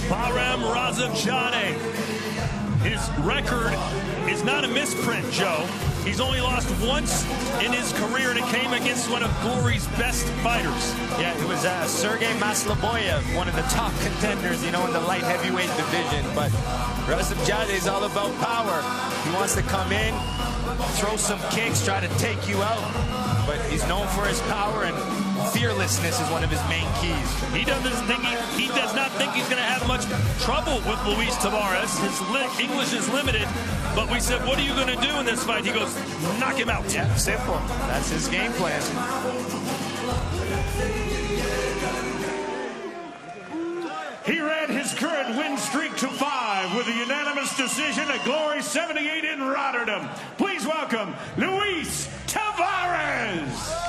Bəhram Rəcəbzadə. His record is not a misprint, Joe. He's only lost once in his career, and it came against one of Glory's best fighters. Yeah, it was Sergey Masloboyev, one of the top contenders, you know, in the light heavyweight division. But Rəcəbzadə is all about power. He wants to come in, throw some kicks, try to take you out. But he's known for his power, and fearlessness is one of his main keys. He does not think he's going to have much trouble with Luis Tavares. His English is limited, but we said, what are you going to do in this fight? He goes, knock him out. Yeah, simple. That's his game plan. He ran his current win streak to 5 with a unanimous decision at Glory 78 in Rotterdam. Please welcome Luis Tavares.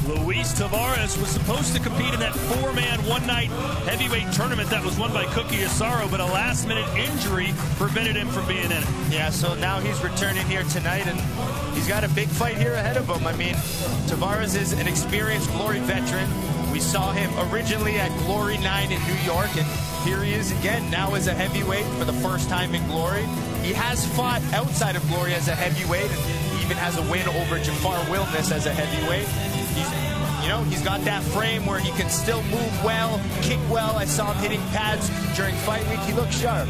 Luis Tavares was supposed to compete in that four-man, one-night heavyweight tournament that was won by Cookie Asaro, but a last-minute injury prevented him from being in it. Yeah, so now he's returning here tonight, and he's got a big fight here ahead of him. I mean, Tavares is an experienced Glory veteran. We saw him originally at Glory 9 in New York, and here he is again, now as a heavyweight for the first time in Glory. He has fought outside of Glory as a heavyweight, and he even has a win over Jafar Wilness as a heavyweight. He's got that frame where he can still move well, kick well. I saw him hitting pads during fight week. He looks sharp.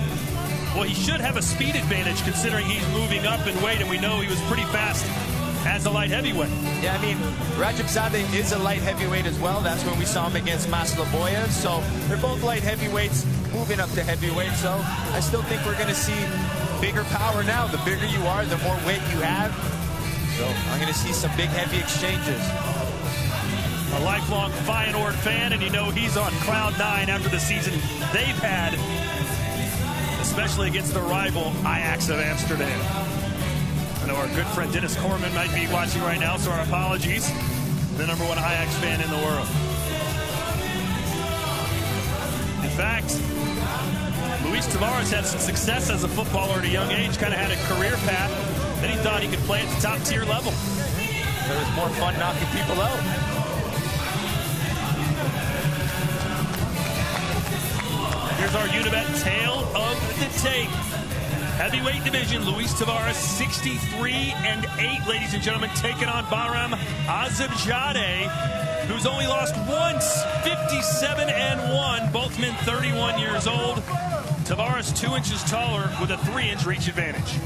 Well, he should have a speed advantage considering he's moving up in weight, and we know he was pretty fast as a light heavyweight. Yeah, I mean, Rəcəbzadə is a light heavyweight as well. That's when we saw him against Masloboyev. So they're both light heavyweights moving up to heavyweight. So I still think we're going to see bigger power now. The bigger you are, the more weight you have. So I'm going to see some big, heavy exchanges. A lifelong Feyenoord fan, and you know he's on cloud 9 after the season they've had, especially against their rival Ajax of Amsterdam. I know our good friend Dennis Corman might be watching right now, so our apologies. The #1 Ajax fan in the world. In fact, Luis Tavares had some success as a footballer at a young age, kind of had a career path. Then he thought he could play at the top tier level. There was more fun knocking people out. Here's our Unibet tale of the tape. Heavyweight division, Luis Tavares 63-8, ladies and gentlemen, taking on Bəhram Rəcəbzadə, who's only lost once, 57-1, both men 31 years old. Tavares 2 inches taller with a 3-inch reach advantage.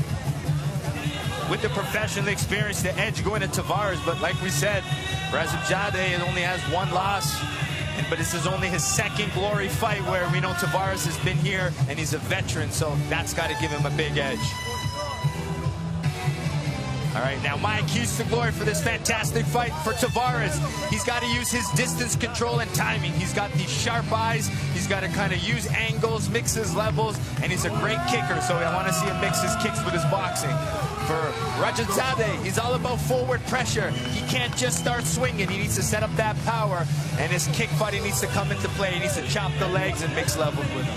With the professional experience, the edge going to Tavares, but like we said, Rəcəbzadə only has one loss. But this is only his second Glory fight where we know Tavares has been here and he's a veteran, so that's got to give him a big edge. All right, now my keys to glory for this fantastic fight for Tavares. He's got to use his distance control and timing. He's got these sharp eyes. He's got to kind of use angles, mix his levels, and he's a great kicker, so I want to see him mix his kicks with his boxing. For Rəcəbzadə, he's all about forward pressure. He can't just start swinging. He needs to set up that power, and his kick fighting needs to come into play. He needs to chop the legs and mix levels with them.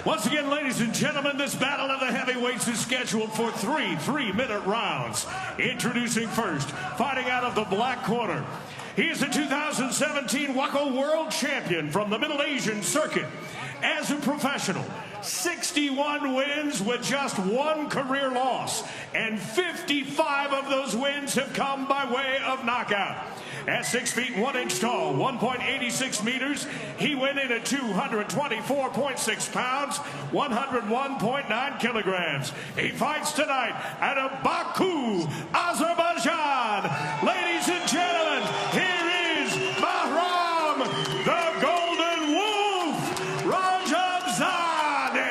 Once again, ladies and gentlemen, this battle of the heavyweights is scheduled for 3 3-minute rounds. Introducing first, fighting out of the black corner. He is the 2017 WACO World Champion from the Middle Asian Circuit. As a professional, 61 wins with just 1 career loss, and 55 of those wins have come by way of knockout. At 6 feet 1 inch tall, 1.86 meters, he went in at 224.6 pounds, 101.9 kilograms. He fights tonight out of Baku, Azerbaijan. Ladies and gentlemen, here is Bəhram, the Golden Wolf, Rəcəbzadə.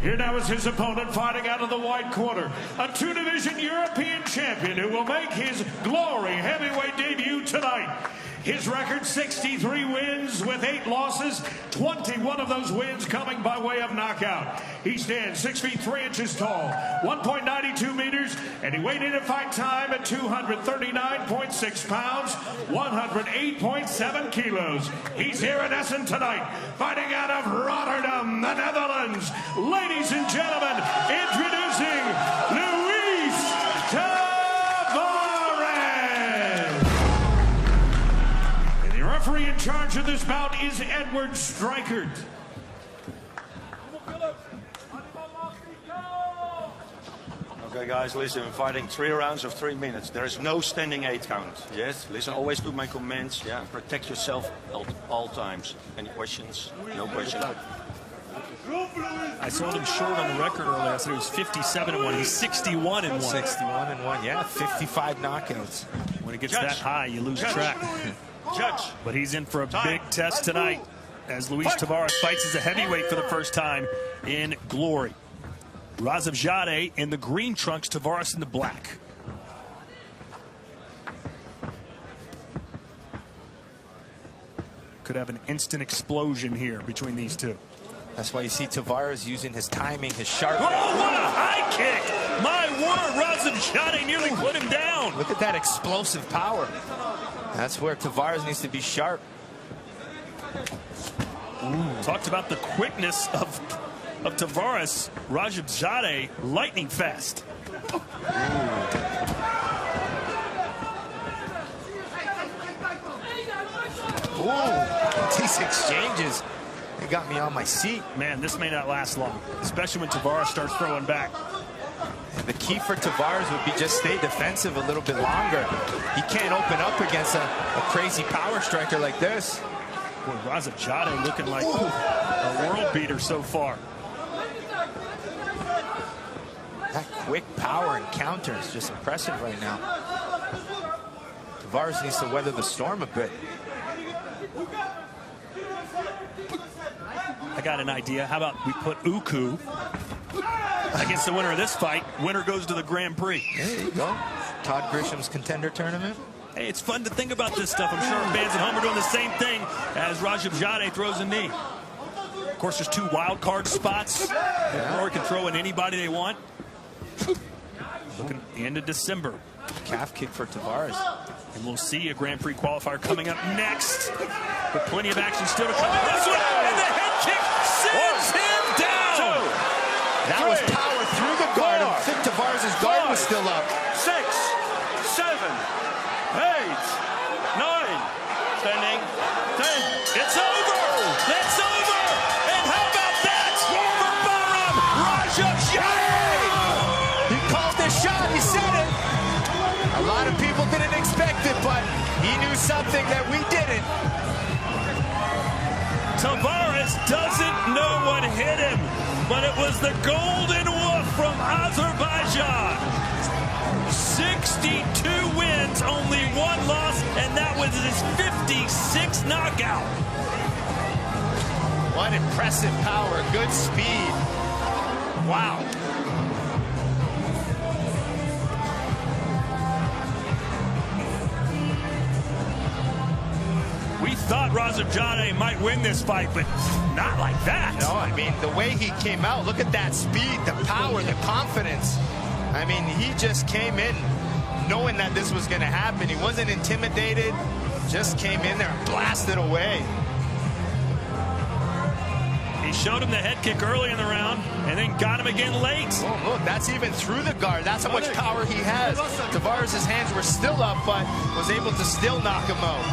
Here now is his opponent fighting out of the white corner, a 2-division European champion who will make his Glory heavyweight debut tonight. His record, 63 wins with 8 losses, 21 of those wins coming by way of knockout. He stands 6 feet 3 inches tall, 1.92 meters, And he weighed in at fight time at 239.6 pounds, 108.7 kilos. He's here in Essen tonight, fighting out of Rotterdam, the Netherlands. Ladies and gentlemen, introducing Luis Tavares. And the referee in charge of this bout is Edward Strikert. Okay, guys, listen, I'm fighting 3 rounds of 3 minutes. There is no standing 8 count. Yes, listen always to my comments. Yeah, protect yourself at all times. Any questions? No questions. I sold him short on the record earlier. I said he was 57-1. He's 61-1. 61-1, yeah, 55 knockouts. When it gets that high, you lose track. Judge. But he's in for a big test tonight as Luis Tavares fights as a heavyweight for the first time in Glory. Rəcəbzadə in the green trunks, Tavares in the black. Could have an instant explosion here between these two. That's why you see Tavares using his timing, his sharp. Oh, what a high kick! My word, Rəcəbzadə nearly put him down. Look at that explosive power. That's where Tavares needs to be sharp. Talked about the quickness of Tavares. Rəcəbzadə lightning fast. These exchanges, they got me on my seat. Man, this may not last long, especially when Tavares starts throwing back. The key for Tavares would be just stay defensive a little bit longer. He can't open up against a crazy power striker like this. Boy, Rəcəbzadə looking like a world beater so far. That quick power and counter is just impressive right now. Tavares needs to weather the storm a bit. I got an idea. How about we put Uku against the winner of this fight? Winner goes to the Grand Prix. There you go. Todd Grisham's contender tournament. Hey, it's fun to think about this stuff. I'm sure fans at home are doing the same thing as Rəcəbzadə throws a knee. Of course, there's 2 wild card spots. Glory can throw in anybody they want. Looking at the end of December. Calf kick for Tavares. And we'll see a Grand Prix qualifier coming up next. With plenty of action still to come. This one, and the head kick sends him down. That was power through the guard. I think Tavares' guard was still up. 6, 7, 8, 9. Standing 10. It's over. It's over. And how about that for Bəhram Rəcəbzadə? He called this shot. He said it. A lot of people didn't expect it, but he knew something that we didn't. Tavares doesn't know what hit him, but it was the golden wolf from Azerbaijan. 62 wins, only 1 loss, and that was his 56th knockout. What impressive power, good speed. Wow. We thought Rəcəbzadə might win this fight, but not like that. No, I mean, the way he came out, look at that speed, the power, the confidence. I mean, he just came in knowing that this was going to happen. He wasn't intimidated, just came in there and blasted away. He showed him the head kick early in the round and then got him again late. Oh, look, that's even through the guard. That's how much power he has. Tavares' hands were still up, but was able to still knock him out.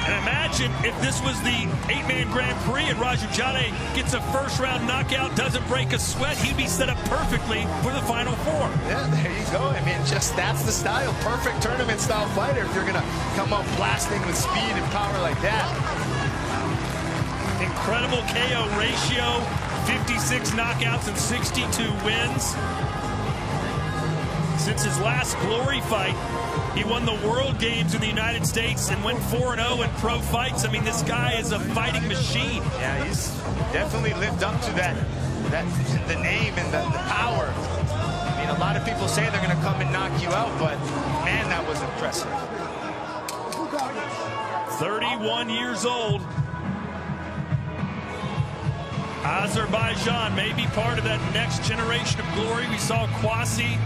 And imagine if this was the 8-man Grand Prix and Rəcəbzadə gets a first-round knockout, doesn't break a sweat, he'd be set up perfectly for the Final Four. Yeah, there you go. I mean, just that's the style. Perfect tournament-style fighter if you're going to come up blasting with speed and power like that. Incredible KO ratio, 56 knockouts and 62 wins. Since his last Glory fight, he won the World Games in the United States and went 4-0 in pro fights. I mean, this guy is a fighting machine. Yeah, he's definitely lived up to that the name and the power. I mean, a lot of people say they're going to come and knock you out, but man, that was impressive. 31 years old. Azerbaijan may be part of that next generation of Glory. We saw Kwasi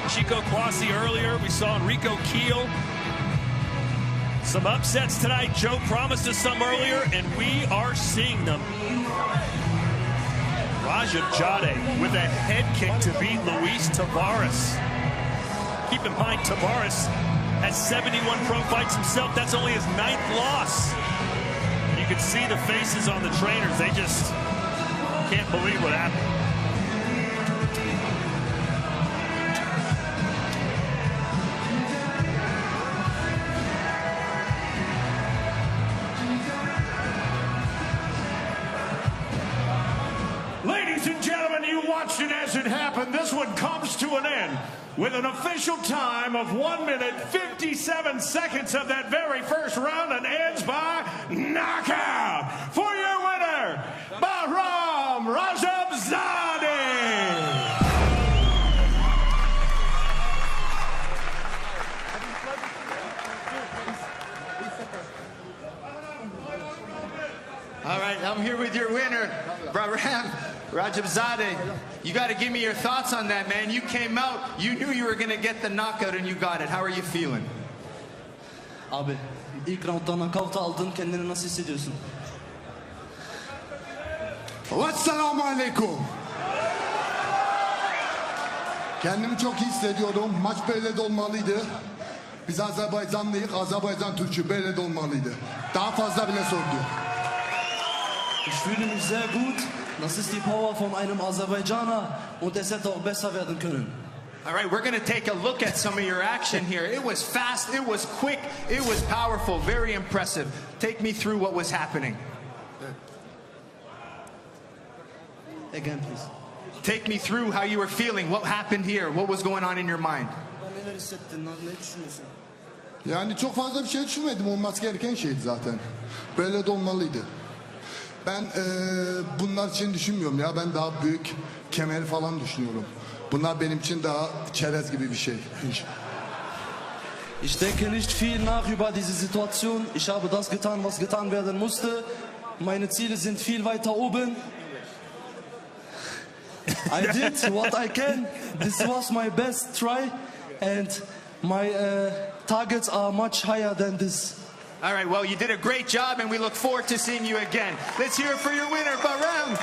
Chico Quasi earlier. We saw Enrico Keel. Some upsets tonight. Joe promised us some earlier, and we are seeing them. Rəcəbzadə with a head kick to beat Luis Tavares. Keep in mind, Tavares has 71 pro fights himself. That's only his 9th loss. You can see the faces on the trainers. They just can't believe what happened. Ladies and gentlemen, you watched it as it happened. This one comes to an end with an official time of 1 minute 57 seconds of that very first round, and ends by knockout. For your winner, Bəhram Rəcəbzadə. All right, I'm here with your winner, Bəhram Rəcəbzadə. You got to give me your thoughts on that, man. You came out, you knew you were going to get the knockout, and you got it. How are you feeling? Abi, ilk rounddan knockout aldın. Kendini nasıl hissediyorsun? Vesselamu aleyküm. Kendimi çok iyi hissediyorum. Maç böyle de olmalıydı. Biz Azerbaycanlıyız. Azerbaycan Türk'ü böyle de olmalıydı. Daha fazla bile sordu. Ich fühle mich sehr gut. Das ist die Power von einem Aserbaidschaner und es hätte auch besser werden können. All right, we're going to take a look at some of your action here. It was fast, it was quick, it was powerful, very impressive. Take me through what was happening. Again, please. Take me through how you were feeling, what happened here, what was going on in your mind. Neler hissettin, ne düşünüyorsun? Yani çok fazla bir şey düşünmedim. Olması gereken şeydi zaten. Böyle de olmalıydı. Ben bunlar için düşünmüyorum ya. Ben daha büyük kemer falan düşünüyorum. Bunlar benim için daha çerez gibi bir şey. Ich denke nicht viel nach über diese Situation. Ich habe das getan, was getan werden musste. Meine Ziele sind viel weiter oben. I did what I can. This was my best try. And my targets are much higher than this. All right, well, you did a great job, and we look forward to seeing you again. Let's hear it for your winner, Bəhram